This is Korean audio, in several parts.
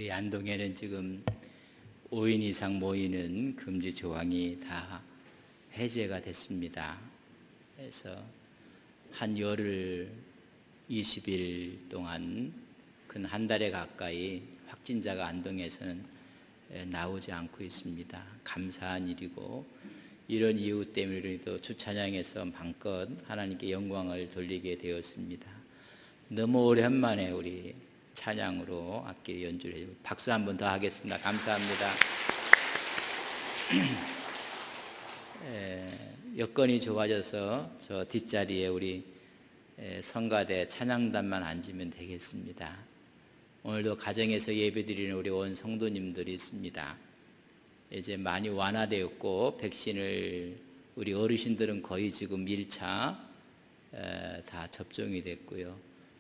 우리 안동에는 지금 5인 이상 모이는 금지 조항이 다 해제가 됐습니다. 그래서 한 열흘 20일 동안 근 한 달에 가까이 확진자가 안동에서는 나오지 않고 있습니다. 감사한 일이고, 이런 이유 때문에도 주찬양에서 마음껏 하나님께 영광을 돌리게 되었습니다. 너무 오랜만에 우리 찬양으로 악기 연주를 해주고, 박수 한 번 더 하겠습니다. 감사합니다. 여건이 좋아져서 저 뒷자리에 우리 성가대 찬양단만 앉으면 되겠습니다. 오늘도 가정에서 예배드리는 우리 온 성도님들이 있습니다. 이제 많이 완화되었고, 백신을 우리 어르신들은 거의 지금 1차 다 접종이 됐고요.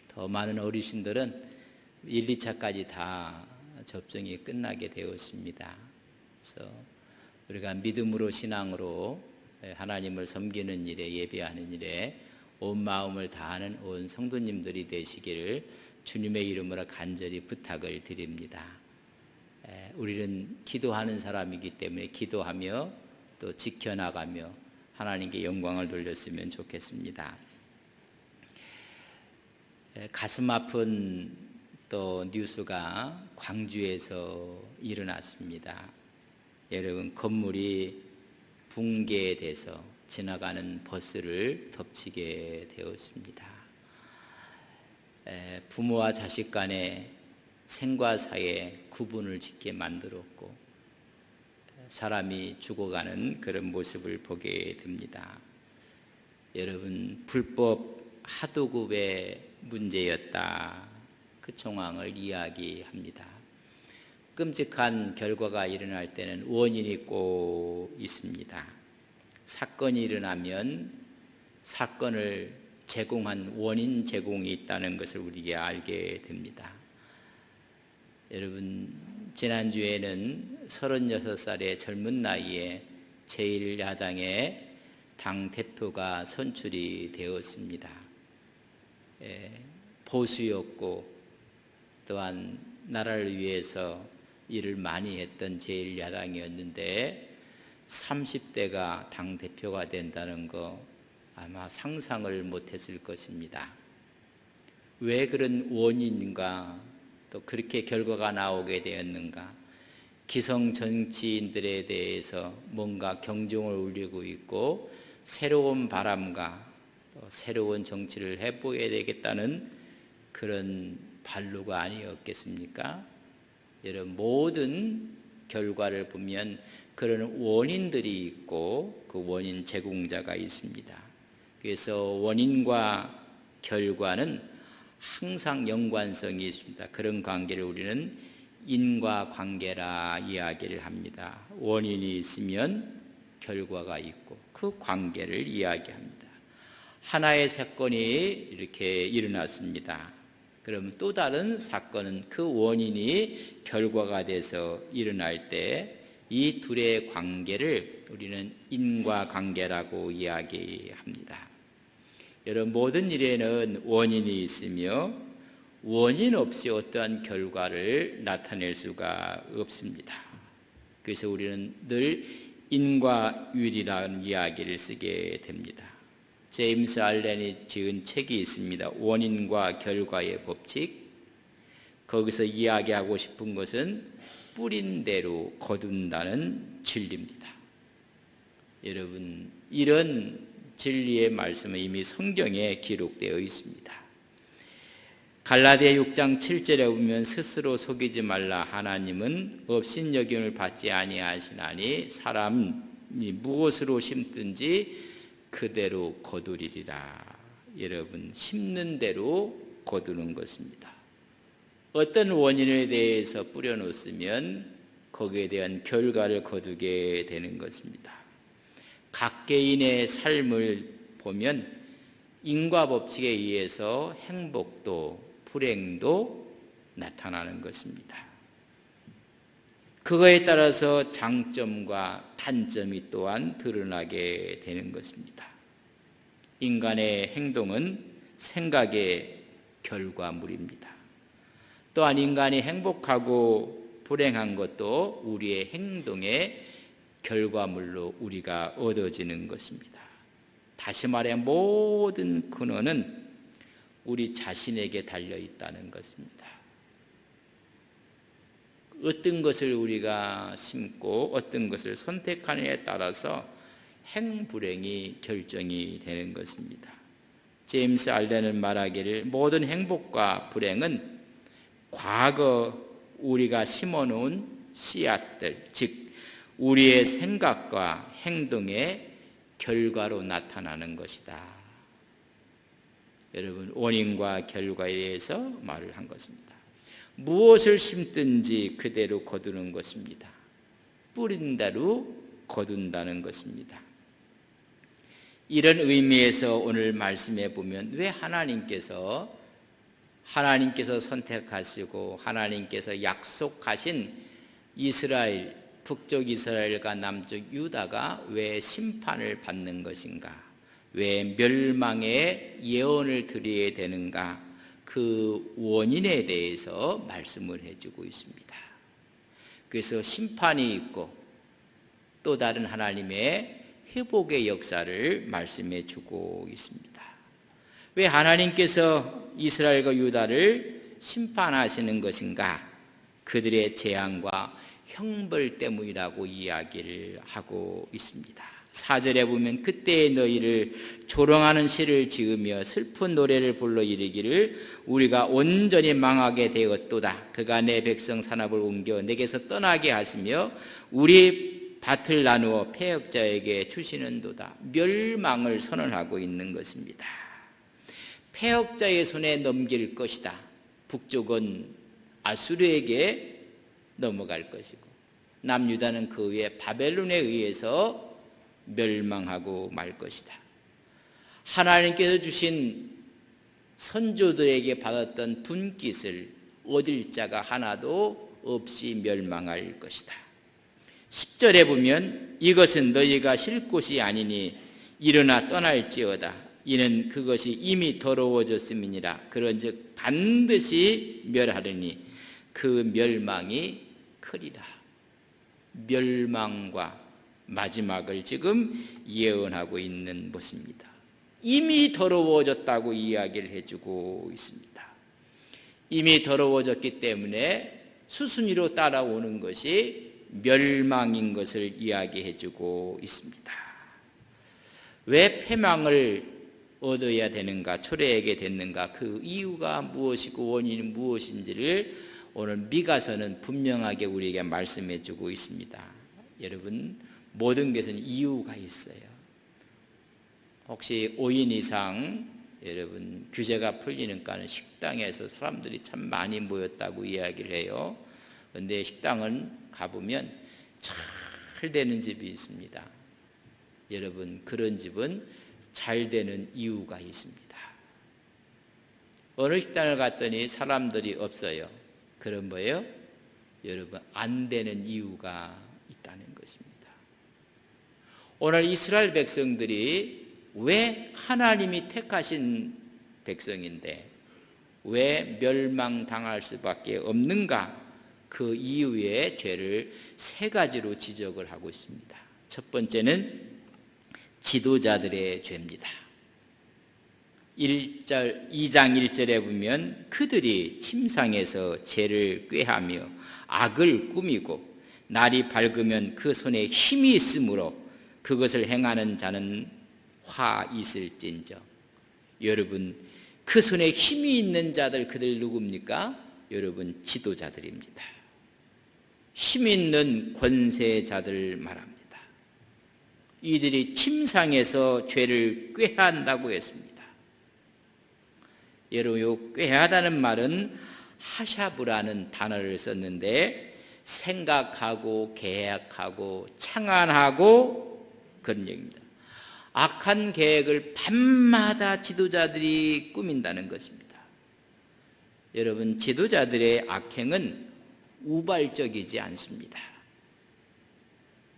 더 많은 어르신들은 1, 2차까지 다 접종이 끝나게 되었습니다. 그래서 우리가 믿음으로, 신앙으로 하나님을 섬기는 일에, 예배하는 일에 온 마음을 다하는 온 성도님들이 되시기를 주님의 이름으로 간절히 부탁을 드립니다. 우리는 기도하는 사람이기 때문에 기도하며 또 지켜나가며 하나님께 영광을 돌렸으면 좋겠습니다. 가슴 아픈 또 뉴스가 광주에서 일어났습니다. 여러분, 건물이 붕괴돼서 지나가는 버스를 덮치게 되었습니다. 부모와 자식 간의 생과 사의 구분을 짓게 만들었고, 사람이 죽어가는 그런 모습을 보게 됩니다. 여러분, 불법 하도급의 문제였다, 그 정황을 이야기합니다. 끔찍한 결과가 일어날 때는 원인이 꼭 있습니다. 사건이 일어나면 사건을 제공한 원인 제공이 있다는 것을 우리가 알게 됩니다. 여러분, 지난주에는 36살의 젊은 나이에 제1야당의 당대표가 선출이 되었습니다. 보수였고 또한 나라를 위해서 일을 많이 했던 제1야당이었는데 30대가 당대표가 된다는 거 아마 상상을 못했을 것입니다. 왜 그런 원인과 또 그렇게 결과가 나오게 되었는가? 기성 정치인들에 대해서 뭔가 경종을 울리고 있고, 새로운 바람과 또 새로운 정치를 해보야 되겠다는 그런 발로가 아니었겠습니까? 여러분, 모든 결과를 보면 그런 원인들이 있고 그 원인 제공자가 있습니다. 그래서 원인과 결과는 항상 연관성이 있습니다. 그런 관계를 우리는 인과관계라 이야기를 합니다. 원인이 있으면 결과가 있고 그 관계를 이야기합니다. 하나의 사건이 이렇게 일어났습니다. 그럼 또 다른 사건은 그 원인이 결과가 돼서 일어날 때 이 둘의 관계를 우리는 인과관계라고 이야기합니다. 여러분, 모든 일에는 원인이 있으며 원인 없이 어떠한 결과를 나타낼 수가 없습니다. 그래서 우리는 늘 인과율이라는 이야기를 쓰게 됩니다. 제임스 알렌이 지은 책이 있습니다. 원인과 결과의 법칙. 거기서 이야기하고 싶은 것은 뿌린 대로 거둔다는 진리입니다. 여러분, 이런 진리의 말씀은 이미 성경에 기록되어 있습니다. 갈라디아 6장 7절에 보면 스스로 속이지 말라. 하나님은 업신여김을 받지 아니하시나니 사람이 무엇으로 심든지 그대로 거두리리라. 여러분, 심는 대로 거두는 것입니다. 어떤 원인에 대해서 뿌려놓으면 거기에 대한 결과를 거두게 되는 것입니다. 각 개인의 삶을 보면 인과법칙에 의해서 행복도 불행도 나타나는 것입니다. 그거에 따라서 장점과 단점이 또한 드러나게 되는 것입니다. 인간의 행동은 생각의 결과물입니다. 또한 인간이 행복하고 불행한 것도 우리의 행동의 결과물로 우리가 얻어지는 것입니다. 다시 말해 모든 근원은 우리 자신에게 달려 있다는 것입니다. 어떤 것을 우리가 심고 어떤 것을 선택하느냐에 따라서 행불행이 결정이 되는 것입니다. 제임스 알렌은 말하기를 모든 행복과 불행은 과거 우리가 심어놓은 씨앗들, 즉 우리의 생각과 행동의 결과로 나타나는 것이다. 여러분, 원인과 결과에 대해서 말을 한 것입니다. 무엇을 심든지 그대로 거두는 것입니다. 뿌린 대로 거둔다는 것입니다. 이런 의미에서 오늘 말씀해 보면 왜 하나님께서 선택하시고 하나님께서 약속하신 이스라엘, 북쪽 이스라엘과 남쪽 유다가 왜 심판을 받는 것인가? 왜 멸망의 예언을 드려야 되는가? 그 원인에 대해서 말씀을 해주고 있습니다. 그래서 심판이 있고 또 다른 하나님의 회복의 역사를 말씀해 주고 있습니다. 왜 하나님께서 이스라엘과 유다를 심판하시는 것인가? 그들의 재앙과 형벌 때문이라고 이야기를 하고 있습니다. 4절에 보면 그때 너희를 조롱하는 시를 지으며 슬픈 노래를 불러 이르기를 우리가 온전히 망하게 되었도다. 그가 내 백성 산업을 옮겨 내게서 떠나게 하시며 우리 밭을 나누어 패역자에게 주시는도다. 멸망을 선언하고 있는 것입니다. 패역자의 손에 넘길 것이다. 북쪽은 아수르에게 넘어갈 것이고 남유다는 그 위에 바벨론에 의해서 멸망하고 말 것이다. 하나님께서 주신 선조들에게 받았던 분깃을 얻을 자가 하나도 없이 멸망할 것이다. 10절에 보면 이것은 너희가 쉴 곳이 아니니 일어나 떠날지어다. 이는 그것이 이미 더러워졌음이니라. 그런즉 반드시 멸하리니 그 멸망이 크리라. 멸망과 마지막을 지금 예언하고 있는 것입니다. 이미 더러워졌다고 이야기를 해주고 있습니다. 이미 더러워졌기 때문에 수순위로 따라오는 것이 멸망인 것을 이야기해주고 있습니다. 왜 패망을 얻어야 되는가, 초래하게 됐는가, 그 이유가 무엇이고 원인은 무엇인지를 오늘 미가서는 분명하게 우리에게 말씀해주고 있습니다. 여러분, 모든 것은 이유가 있어요. 혹시 5인 이상 여러분 규제가 풀리니까 식당에서 사람들이 참 많이 모였다고 이야기를 해요. 그런데 식당은 가보면 잘 되는 집이 있습니다. 여러분, 그런 집은 잘 되는 이유가 있습니다. 어느 식당을 갔더니 사람들이 없어요. 그런 뭐예요? 여러분, 안 되는 이유가 있다는 것입니다. 오늘 이스라엘 백성들이 왜 하나님이 택하신 백성인데 왜 멸망당할 수밖에 없는가? 그 이유의 죄를 3가지로 지적을 하고 있습니다. 첫 번째는 지도자들의 죄입니다. 2장 1절에 보면 그들이 침상에서 죄를 꾀하며 악을 꾸미고 날이 밝으면 그 손에 힘이 있으므로 그것을 행하는 자는 화 있을진저. 여러분, 그 손에 힘이 있는 자들, 그들 누굽니까? 여러분, 지도자들입니다. 힘 있는 권세자들 말합니다. 이들이 침상에서 죄를 꾀한다고 했습니다. 여러분, 요 꾀하다는 말은 하샤브라는 단어를 썼는데 생각하고 계획하고 창안하고 그런 얘기입니다. 악한 계획을 밤마다 지도자들이 꾸민다는 것입니다. 여러분, 지도자들의 악행은 우발적이지 않습니다.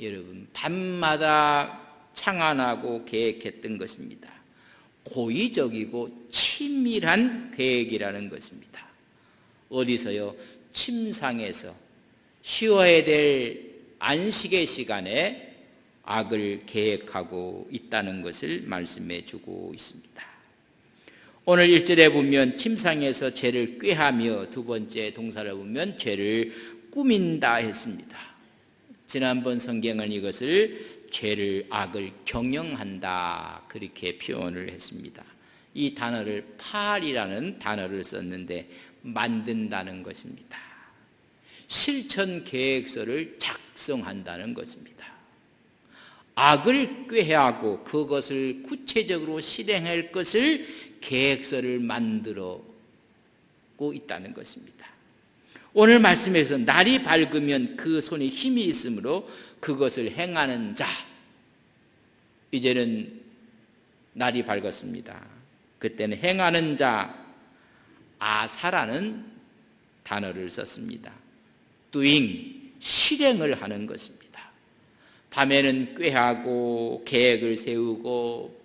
여러분, 밤마다 창안하고 계획했던 것입니다. 고의적이고 치밀한 계획이라는 것입니다. 어디서요? 침상에서 쉬어야 될 안식의 시간에 악을 계획하고 있다는 것을 말씀해 주고 있습니다. 오늘 1절에 보면 침상에서 죄를 꾀하며, 두 번째 동사를 보면 죄를 꾸민다 했습니다. 지난번 성경은 이것을 죄를, 악을 경영한다 그렇게 표현을 했습니다. 이 단어를 파알이라는 단어를 썼는데 만든다는 것입니다. 실천 계획서를 작성한다는 것입니다. 악을 꾀하고 그것을 구체적으로 실행할 것을 계획서를 만들고 있다는 것입니다. 오늘 말씀에서 날이 밝으면 그 손에 힘이 있으므로 그것을 행하는 자, 이제는 날이 밝았습니다. 그때는 행하는 자, 아사라는 단어를 썼습니다. doing, 실행을 하는 것입니다. 밤에는 꾀하고 계획을 세우고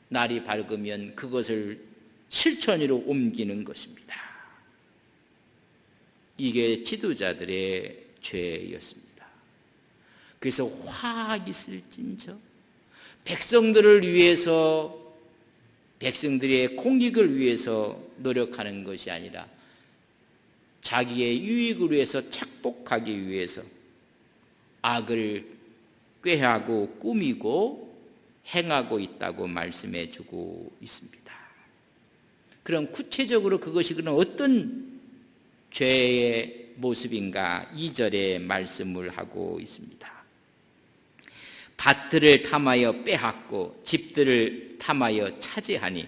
날이 밝으면 그것을 실천으로 옮기는 것입니다. 이게 지도자들의 죄였습니다. 그래서 화 있을진저 백성들을 위해서, 백성들의 공익을 위해서 노력하는 것이 아니라 자기의 유익을 위해서 착복하기 위해서 악을 꾀하고 꾸미고 행하고 있다고 말씀해 주고 있습니다. 그럼 구체적으로 그것이 그럼 어떤 죄의 모습인가? 2절에 말씀을 하고 있습니다. 밭들을 탐하여 빼앗고 집들을 탐하여 차지하니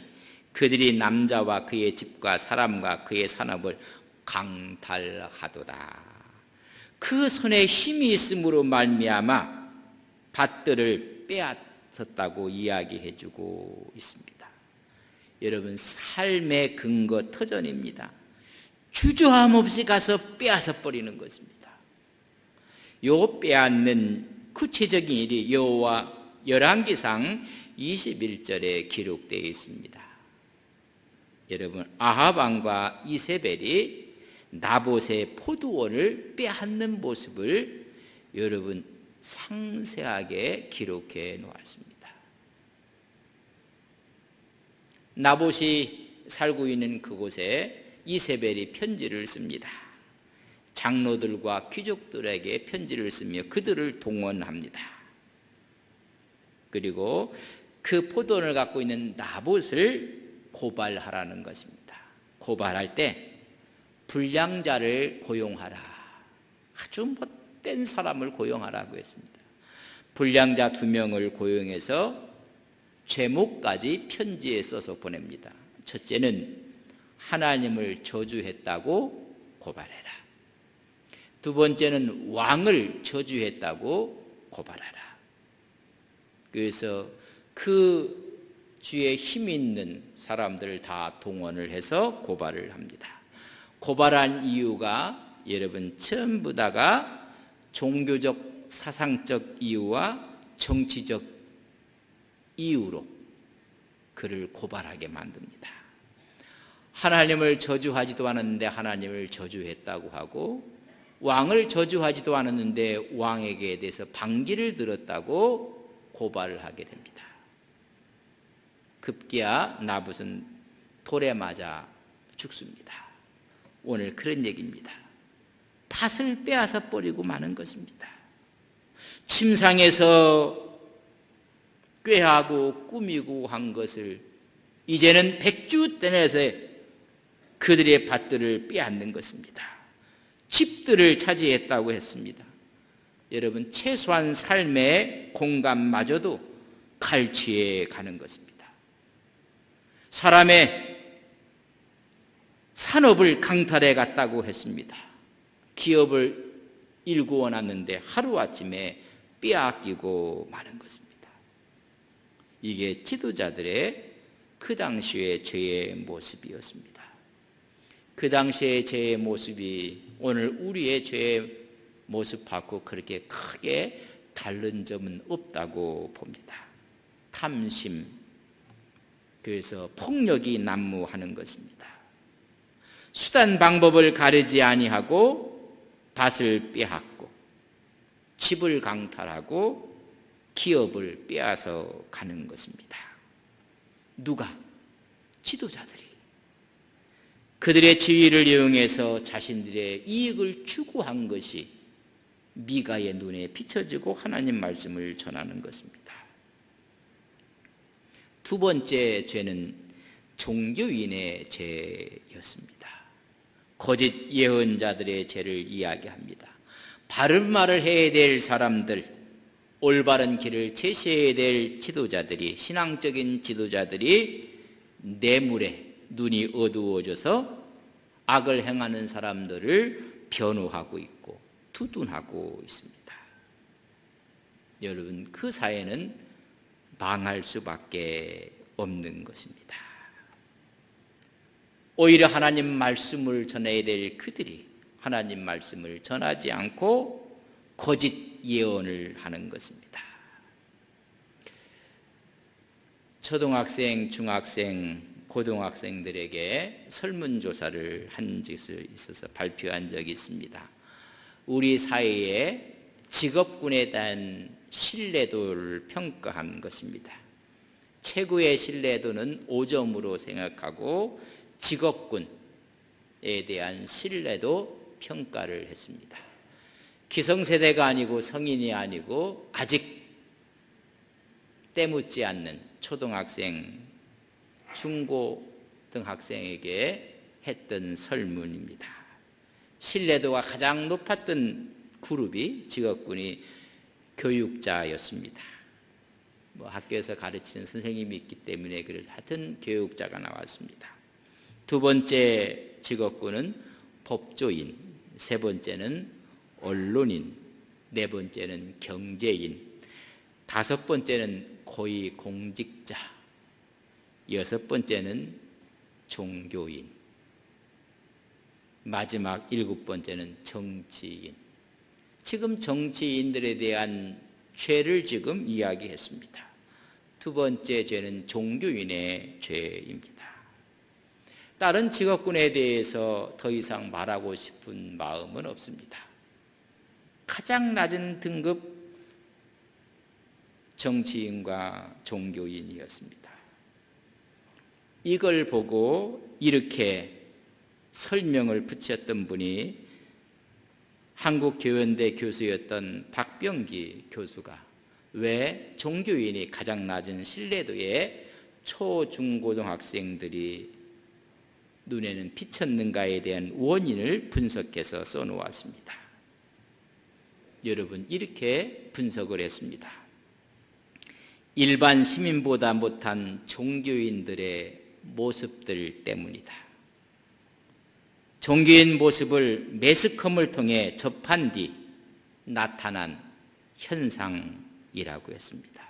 그들이 남자와 그의 집과 사람과 그의 산업을 강탈하도다. 그 손에 힘이 있음으로 말미암아 밭들을 빼앗았다고 이야기해 주고 있습니다. 여러분, 삶의 근거 터전입니다. 주저함 없이 가서 빼앗아 버리는 것입니다. 요 빼앗는 구체적인 일이 여호와 열왕기상 21절에 기록되어 있습니다. 여러분, 아합 왕과 이세벨이 나봇의 포도원을 빼앗는 모습을 여러분 상세하게 기록해 놓았습니다. 나봇이 살고 있는 그곳에 이세벨이 편지를 씁니다. 장로들과 귀족들에게 편지를 쓰며 그들을 동원합니다. 그리고 그 포도원을 갖고 있는 나봇을 고발하라는 것입니다. 고발할 때 불량자를 고용하라, 아주 못된 사람을 고용하라고 했습니다. 불량자 2명을 고용해서 제목까지 편지에 써서 보냅니다. 첫째는 하나님을 저주했다고 고발해라. 두 번째는 왕을 저주했다고 고발하라. 그래서 그 주에 힘 있는 사람들을 다 동원을 해서 고발을 합니다. 고발한 이유가 여러분 전부 다가 종교적 사상적 이유와 정치적 이유로 그를 고발하게 만듭니다. 하나님을 저주하지도 않았는데 하나님을 저주했다고 하고, 왕을 저주하지도 않았는데 왕에게 대해서 반기를 들었다고 고발을 하게 됩니다. 급기야 나봇은 돌에 맞아 죽습니다. 오늘 그런 얘기입니다. 밭을 빼앗아 버리고 마는 것입니다. 침상에서 꾀하고 꾸미고 한 것을 이제는 백주떼내서 그들의 밭들을 빼앗는 것입니다. 집들을 차지했다고 했습니다. 여러분, 최소한 삶의 공간마저도 갈취해 가는 것입니다. 사람의 산업을 강탈해 갔다고 했습니다. 기업을 일구어 놨는데 하루아침에 빼앗기고 마는 것입니다. 이게 지도자들의 그 당시의 죄의 모습이었습니다. 그 당시의 죄의 모습이 오늘 우리의 죄의 모습하고 그렇게 크게 다른 점은 없다고 봅니다. 탐심, 그래서 폭력이 난무하는 것입니다. 수단 방법을 가르지 아니하고 밭을 빼앗고 집을 강탈하고 기업을 빼앗아 가는 것입니다. 누가? 지도자들이. 그들의 지위를 이용해서 자신들의 이익을 추구한 것이 미가의 눈에 비춰지고 하나님 말씀을 전하는 것입니다. 두 번째 죄는 종교인의 죄였습니다. 거짓 예언자들의 죄를 이야기합니다. 바른 말을 해야 될 사람들, 올바른 길을 제시해야 될 지도자들이, 신앙적인 지도자들이 뇌물에 눈이 어두워져서 악을 행하는 사람들을 변호하고 있고 두둔하고 있습니다. 여러분, 그 사회는 망할 수밖에 없는 것입니다. 오히려 하나님 말씀을 전해야 될 그들이 하나님 말씀을 전하지 않고 거짓 예언을 하는 것입니다. 초등학생, 중학생, 고등학생들에게 설문조사를 한 적이 있어서 발표한 적이 있습니다. 우리 사회의 직업군에 대한 신뢰도를 평가한 것입니다. 최고의 신뢰도는 5점으로 생각하고 직업군에 대한 신뢰도 평가를 했습니다. 기성세대가 아니고 성인이 아니고 아직 때묻지 않는 초등학생, 중고등학생에게 했던 설문입니다. 신뢰도가 가장 높았던 그룹이 직업군이 교육자였습니다. 학교에서 가르치는 선생님이 있기 때문에 하여튼 교육자가 나왔습니다. 두 번째 직업군은 법조인, 세 번째는 언론인, 네 번째는 경제인, 다섯 번째는 고위공직자, 여섯 번째는 종교인, 마지막 일곱 번째는 정치인. 지금 정치인들에 대한 죄를 지금 이야기했습니다. 두 번째 죄는 종교인의 죄입니다. 다른 직업군에 대해서 더 이상 말하고 싶은 마음은 없습니다. 가장 낮은 등급 정치인과 종교인이었습니다. 이걸 보고 이렇게 설명을 붙였던 분이 한국교연대 교수였던 박병기 교수가 왜 종교인이 가장 낮은 신뢰도의 초, 중고등학생들이 눈에는 비쳤는가에 대한 원인을 분석해서 써놓았습니다. 여러분, 이렇게 분석을 했습니다. 일반 시민보다 못한 종교인들의 모습들 때문이다. 종교인 모습을 매스컴을 통해 접한 뒤 나타난 현상이라고 했습니다.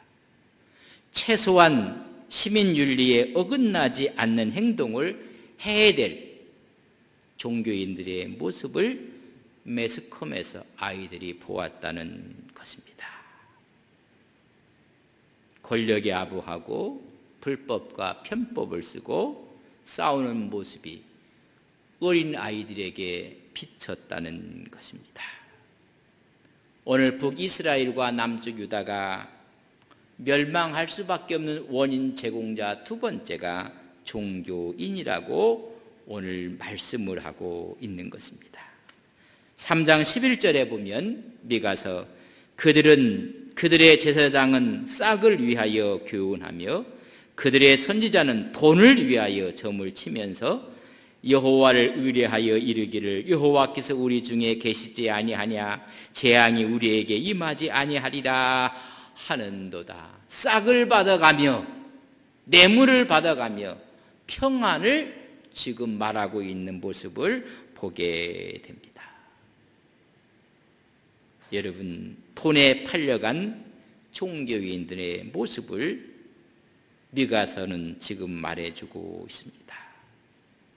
최소한 시민윤리에 어긋나지 않는 행동을 해야 될 종교인들의 모습을 매스컴에서 아이들이 보았다는 것입니다. 권력에 아부하고 불법과 편법을 쓰고 싸우는 모습이 어린 아이들에게 비쳤다는 것입니다. 오늘 북이스라엘과 남쪽 유다가 멸망할 수밖에 없는 원인 제공자 두 번째가 종교인이라고 오늘 말씀을 하고 있는 것입니다. 3장 11절에 보면 미가서 그들의 제사장은 싹을 위하여 교훈하며 그들의 선지자는 돈을 위하여 점을 치면서 여호와를 의뢰하여 이르기를 여호와께서 우리 중에 계시지 아니하냐 재앙이 우리에게 임하지 아니하리라 하는도다. 싹을 받아가며 뇌물을 받아가며 평안을 지금 말하고 있는 모습을 보게 됩니다. 여러분, 돈에 팔려간 종교인들의 모습을 미가서는 지금 말해주고 있습니다.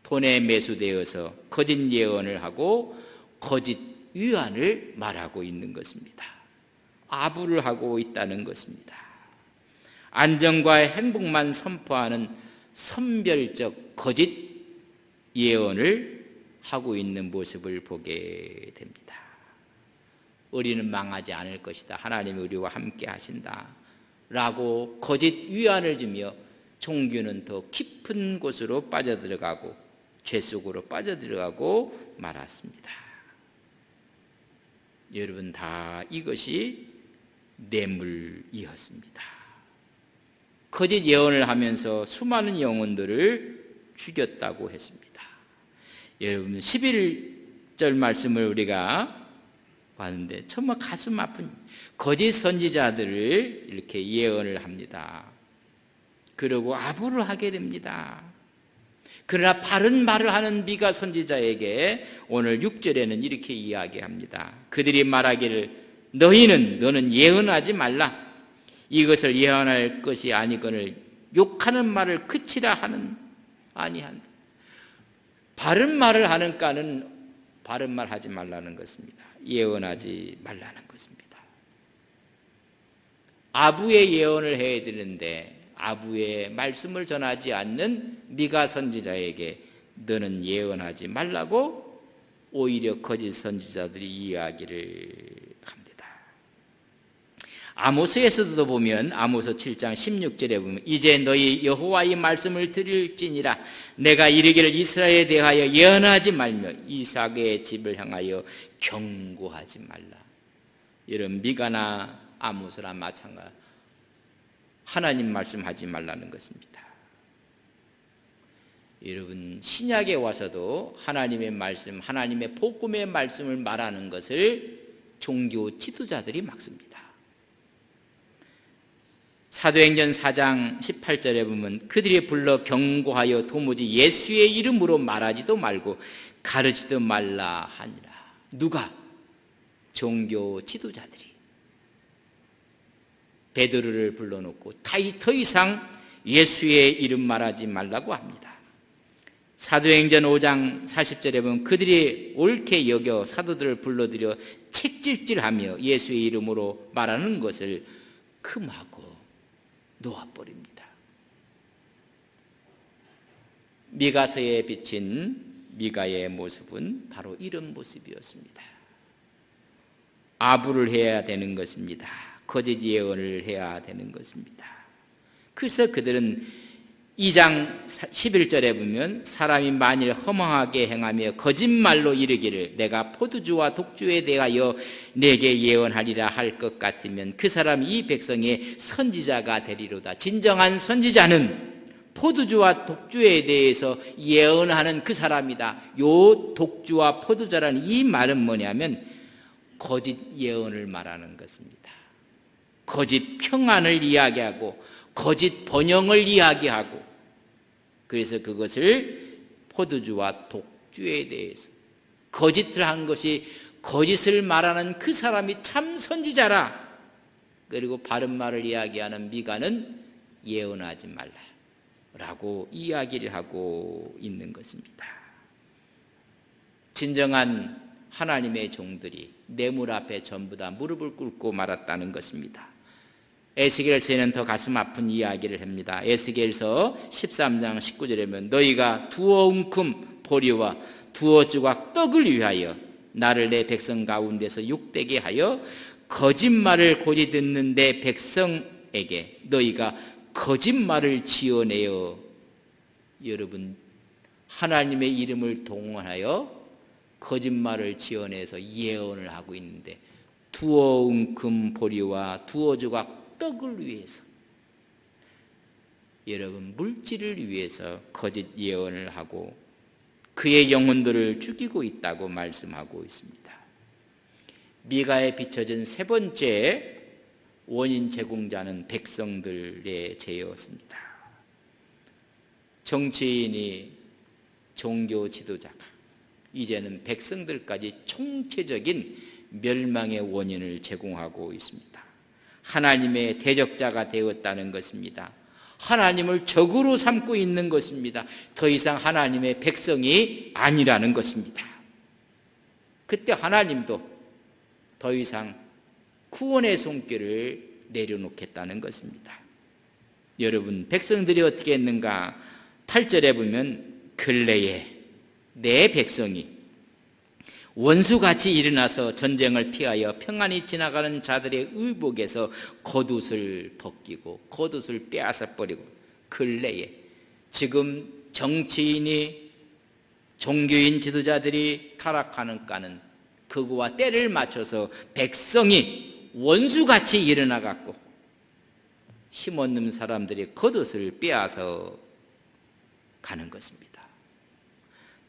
돈에 매수되어서 거짓 예언을 하고 거짓 위안을 말하고 있는 것입니다. 아부를 하고 있다는 것입니다. 안정과 행복만 선포하는 선별적 거짓 예언을 하고 있는 모습을 보게 됩니다. 우리는 망하지 않을 것이다. 하나님이 우리와 함께 하신다. 라고 거짓 위안을 주며 종교는 더 깊은 곳으로 빠져들어가고 죄 속으로 빠져들어가고 말았습니다. 여러분, 다 이것이 뇌물이었습니다. 거짓 예언을 하면서 수많은 영혼들을 죽였다고 했습니다. 여러분, 11절 말씀을 우리가 봤는데 정말 가슴 아픈 거짓 선지자들을 이렇게 예언을 합니다. 그리고 아부를 하게 됩니다. 그러나 바른 말을 하는 미가 선지자에게 오늘 6절에는 이렇게 이야기합니다. 그들이 말하기를 너는 예언하지 말라. 이것을 예언할 것이 아니거늘 욕하는 말을 그치라 하는 아니한다. 바른 말을 하는가는 바른 말 하지 말라는 것입니다. 예언하지 말라는 것입니다. 아부의 예언을 해야 되는데 아부의 말씀을 전하지 않는 미가 선지자에게 너는 예언하지 말라고 오히려 거짓 선지자들이 이야기를 합니다. 아모스에서도 보면 아모스 7장 16절에 보면 이제 너희 여호와의 말씀을 들을지니라 내가 이르기를 이스라엘에 대하여 예언하지 말며 이삭의 집을 향하여 경고하지 말라. 이런 미가나 아모스나 마찬가지 하나님 말씀하지 말라는 것입니다. 여러분, 신약에 와서도 하나님의 말씀, 하나님의 복음의 말씀을 말하는 것을 종교 지도자들이 막습니다. 사도행전 4장 18절에 보면 그들이 불러 경고하여 도무지 예수의 이름으로 말하지도 말고 가르치도 말라 하니라. 누가? 종교 지도자들이 베드로를 불러놓고 더 이상 예수의 이름 말하지 말라고 합니다. 사도행전 5장 40절에 보면 그들이 옳게 여겨 사도들을 불러들여 책질질하며 예수의 이름으로 말하는 것을 금하고 놓아버립니다. 미가서에 비친 미가의 모습은 바로 이런 모습이었습니다. 아부를 해야 되는 것입니다. 거짓 예언을 해야 되는 것입니다. 그래서 그들은 2장 11절에 보면 사람이 만일 허망하게 행하며 거짓말로 이르기를 내가 포도주와 독주에 대하여 내게 예언하리라 할 것 같으면 그 사람이 이 백성의 선지자가 되리로다. 진정한 선지자는 포도주와 독주에 대해서 예언하는 그 사람이다. 요 독주와 포도주라는 이 말은 뭐냐면 거짓 예언을 말하는 것입니다. 거짓 평안을 이야기하고 거짓 번영을 이야기하고 그래서 그것을 포도주와 독주에 대해서 거짓을 한 것이 거짓을 말하는 그 사람이 참 선지자라. 그리고 바른 말을 이야기하는 미가는 예언하지 말라라고 이야기를 하고 있는 것입니다. 진정한 하나님의 종들이 뇌물 앞에 전부 다 무릎을 꿇고 말았다는 것입니다. 에스겔서에는 더 가슴 아픈 이야기를 합니다. 에스겔서 13장 19절에 보면 너희가 두어 웅큼 보리와 두어 조각 떡을 위하여 나를 내 백성 가운데서 욕되게 하여 거짓말을 고지 듣는 내 백성에게 너희가 거짓말을 지어내어 여러분 하나님의 이름을 동원하여 거짓말을 지어내서 예언을 하고 있는데 두어 웅큼 보리와 두어 조각 떡을 위해서 여러분 물질을 위해서 거짓 예언을 하고 그의 영혼들을 죽이고 있다고 말씀하고 있습니다. 미가에 비춰진 세 번째 원인 제공자는 백성들의 죄였습니다. 정치인이 종교 지도자가 이제는 백성들까지 총체적인 멸망의 원인을 제공하고 있습니다. 하나님의 대적자가 되었다는 것입니다. 하나님을 적으로 삼고 있는 것입니다. 더 이상 하나님의 백성이 아니라는 것입니다. 그때 하나님도 더 이상 구원의 손길을 내려놓겠다는 것입니다. 여러분 백성들이 어떻게 했는가? 8절에 보면 근래에 내 백성이 원수같이 일어나서 전쟁을 피하여 평안히 지나가는 자들의 의복에서 겉옷을 벗기고 겉옷을 빼앗아 버리고 근래에 지금 정치인이 종교인 지도자들이 타락하는 까는 그거와 때를 맞춰서 백성이 원수같이 일어나갖고 힘없는 사람들이 겉옷을 빼앗아 가는 것입니다.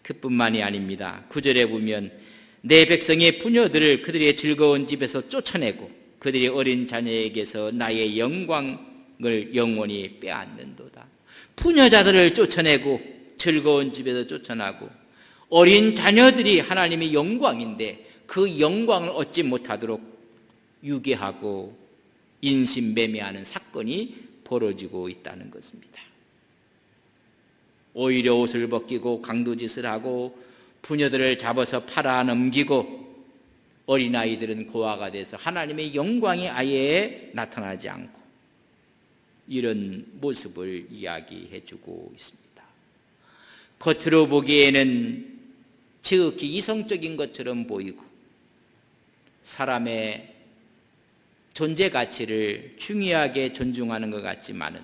그뿐만이 아닙니다. 9절에 보면 내 백성의 부녀들을 그들의 즐거운 집에서 쫓아내고 그들의 어린 자녀에게서 나의 영광을 영원히 빼앗는도다. 부녀자들을 쫓아내고 즐거운 집에서 쫓아나고 어린 자녀들이 하나님의 영광인데 그 영광을 얻지 못하도록 유괴하고 인신매매하는 사건이 벌어지고 있다는 것입니다. 오히려 옷을 벗기고 강도짓을 하고 부녀들을 잡아서 팔아넘기고 어린아이들은 고아가 돼서 하나님의 영광이 아예 나타나지 않고 이런 모습을 이야기해 주고 있습니다. 겉으로 보기에는 지극히 이성적인 것처럼 보이고 사람의 존재 가치를 중요하게 존중하는 것 같지만은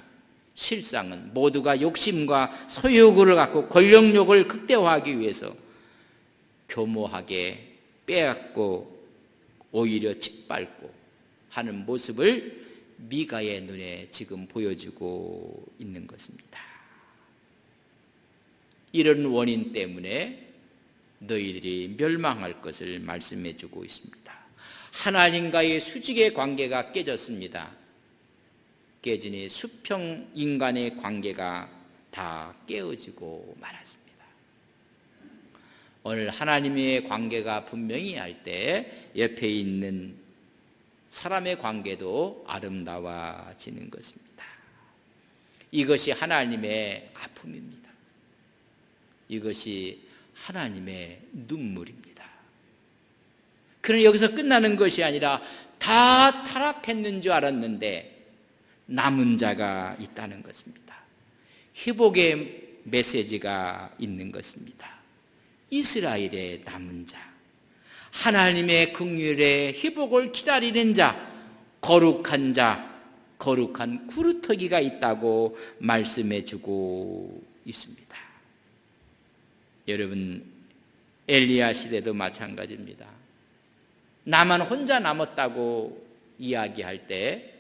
실상은 모두가 욕심과 소유욕을 갖고 권력욕을 극대화하기 위해서 교모하게 빼앗고 오히려 짓밟고 하는 모습을 미가의 눈에 지금 보여주고 있는 것입니다. 이런 원인 때문에 너희들이 멸망할 것을 말씀해 주고 있습니다. 하나님과의 수직의 관계가 깨졌습니다. 깨지니 수평 인간의 관계가 다 깨어지고 말았습니다. 오늘 하나님의 관계가 분명히 할 때 옆에 있는 사람의 관계도 아름다워지는 것입니다. 이것이 하나님의 아픔입니다. 이것이 하나님의 눈물입니다. 그러나 여기서 끝나는 것이 아니라 다 타락했는 줄 알았는데 남은 자가 있다는 것입니다. 회복의 메시지가 있는 것입니다. 이스라엘의 남은 자, 하나님의 긍휼의 회복을 기다리는 자, 거룩한 자, 거룩한 구루터기가 있다고 말씀해 주고 있습니다. 여러분, 엘리야 시대도 마찬가지입니다. 나만 혼자 남았다고 이야기할 때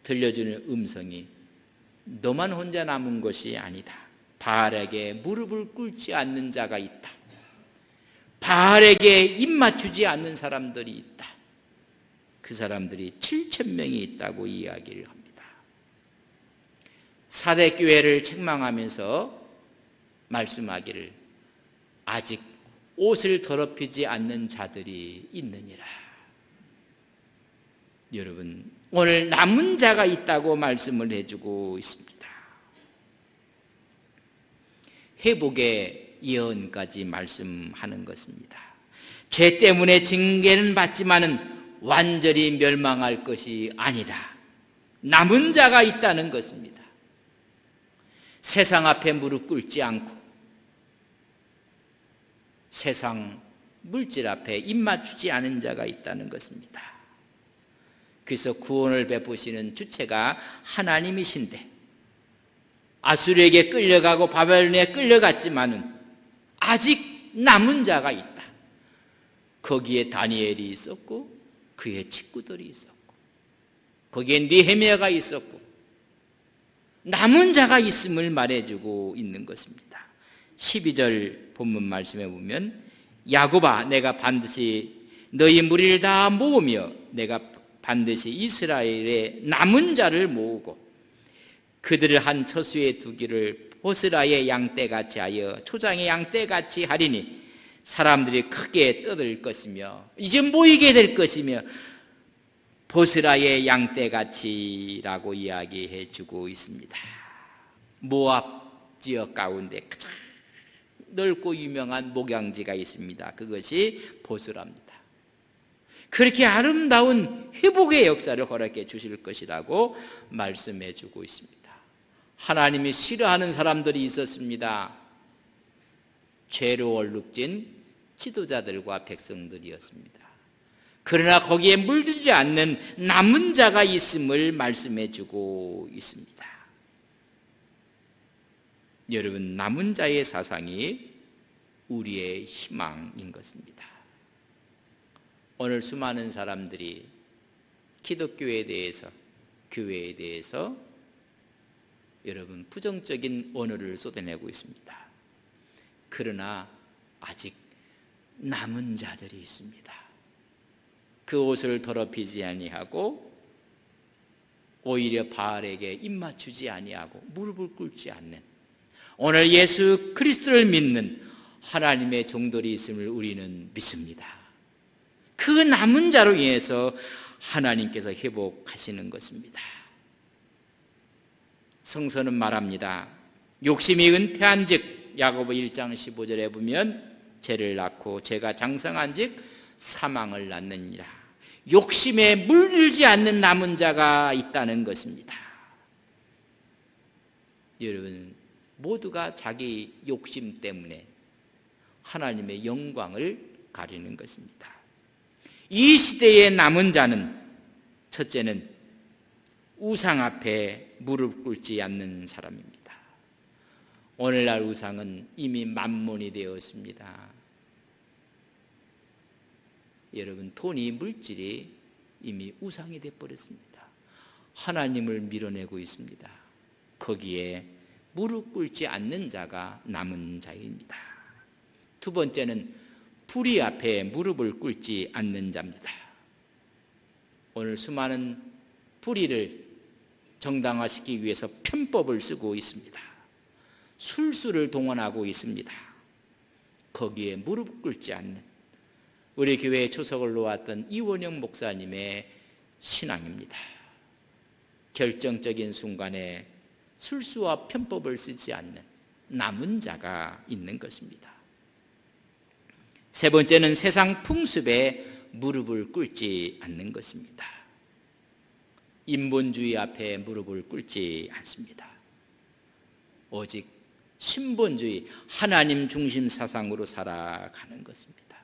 들려주는 음성이 너만 혼자 남은 것이 아니다. 바알에게 무릎을 꿇지 않는 자가 있다. 바알에게 입 맞추지 않는 사람들이 있다. 그 사람들이 7,000명이 있다고 이야기를 합니다. 사대교회를 책망하면서 말씀하기를 아직 옷을 더럽히지 않는 자들이 있느니라. 여러분, 오늘 남은 자가 있다고 말씀을 해주고 있습니다. 회복의 예언까지 말씀하는 것입니다. 죄 때문에 징계는 받지만은 완전히 멸망할 것이 아니다. 남은 자가 있다는 것입니다. 세상 앞에 무릎 꿇지 않고 세상 물질 앞에 입 맞추지 않은 자가 있다는 것입니다. 그래서 구원을 베푸시는 주체가 하나님이신데 아수르에게 끌려가고 바벨론에 끌려갔지만은 아직 남은 자가 있다. 거기에 다니엘이 있었고 그의 친구들이 있었고 거기에 느헤미야가 있었고 남은 자가 있음을 말해주고 있는 것입니다. 12절 본문 말씀에 보면 야곱아 내가 반드시 너희 무리를 다 모으며 내가 반드시 이스라엘의 남은 자를 모으고 그들을 한 처수에 두기를 보스라의 양떼같이 하여 초장의 양떼같이 하리니 사람들이 크게 떠들 것이며 이제 모이게 될 것이며 보스라의 양떼같이라고 이야기해 주고 있습니다. 모압 지역 가운데 가장 넓고 유명한 목양지가 있습니다. 그것이 보스라입니다. 그렇게 아름다운 회복의 역사를 허락해 주실 것이라고 말씀해 주고 있습니다. 하나님이 싫어하는 사람들이 있었습니다. 죄로 얼룩진 지도자들과 백성들이었습니다. 그러나 거기에 물들지 않는 남은 자가 있음을 말씀해 주고 있습니다. 여러분, 남은 자의 사상이 우리의 희망인 것입니다. 오늘 수많은 사람들이 기독교에 대해서, 교회에 대해서 여러분 부정적인 언어를 쏟아내고 있습니다. 그러나 아직 남은 자들이 있습니다. 그 옷을 더럽히지 아니하고 오히려 바알에게 입맞추지 아니하고 무릎을 꿇지 않는, 오늘 예수 그리스도를 믿는 하나님의 종들이 있음을 우리는 믿습니다. 그 남은 자로 인해서 하나님께서 회복하시는 것입니다. 성서는 말합니다. 욕심이 은퇴한 즉, 야고보 1장 15절에 보면 죄를 낳고 죄가 장성한 즉 사망을 낳느니라. 욕심에 물들지 않는 남은 자가 있다는 것입니다. 여러분, 모두가 자기 욕심 때문에 하나님의 영광을 가리는 것입니다. 이 시대의 남은 자는 첫째는 우상 앞에 무릎 꿇지 않는 사람입니다. 오늘날 우상은 이미 만몬이 되었습니다. 여러분, 돈이, 물질이 이미 우상이 되어버렸습니다. 하나님을 밀어내고 있습니다. 거기에 무릎 꿇지 않는 자가 남은 자입니다. 두 번째는 불의 앞에 무릎을 꿇지 않는 자입니다. 오늘 수많은 불의를 정당화시키기 위해서 편법을 쓰고 있습니다. 술수를 동원하고 있습니다. 거기에 무릎 꿇지 않는 우리 교회에 초석을 놓았던 이원영 목사님의 신앙입니다. 결정적인 순간에 술수와 편법을 쓰지 않는 남은 자가 있는 것입니다. 세 번째는 세상 풍습에 무릎을 꿇지 않는 것입니다. 인본주의 앞에 무릎을 꿇지 않습니다. 오직 신본주의, 하나님 중심 사상으로 살아가는 것입니다.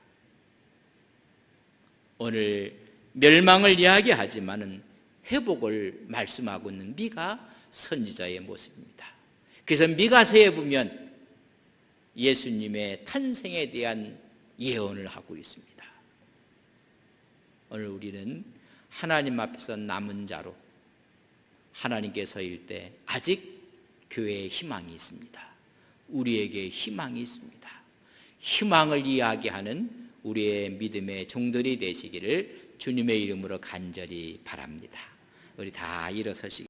오늘 멸망을 이야기하지만은 회복을 말씀하고 있는 미가 선지자의 모습입니다. 그래서 미가서에 보면 예수님의 탄생에 대한 예언을 하고 있습니다. 오늘 우리는 하나님 앞에서 남은 자로 하나님께 서일 때 아직 교회에 희망이 있습니다. 우리에게 희망이 있습니다. 희망을 이야기하는 우리의 믿음의 종들이 되시기를 주님의 이름으로 간절히 바랍니다. 우리 다 일어서시기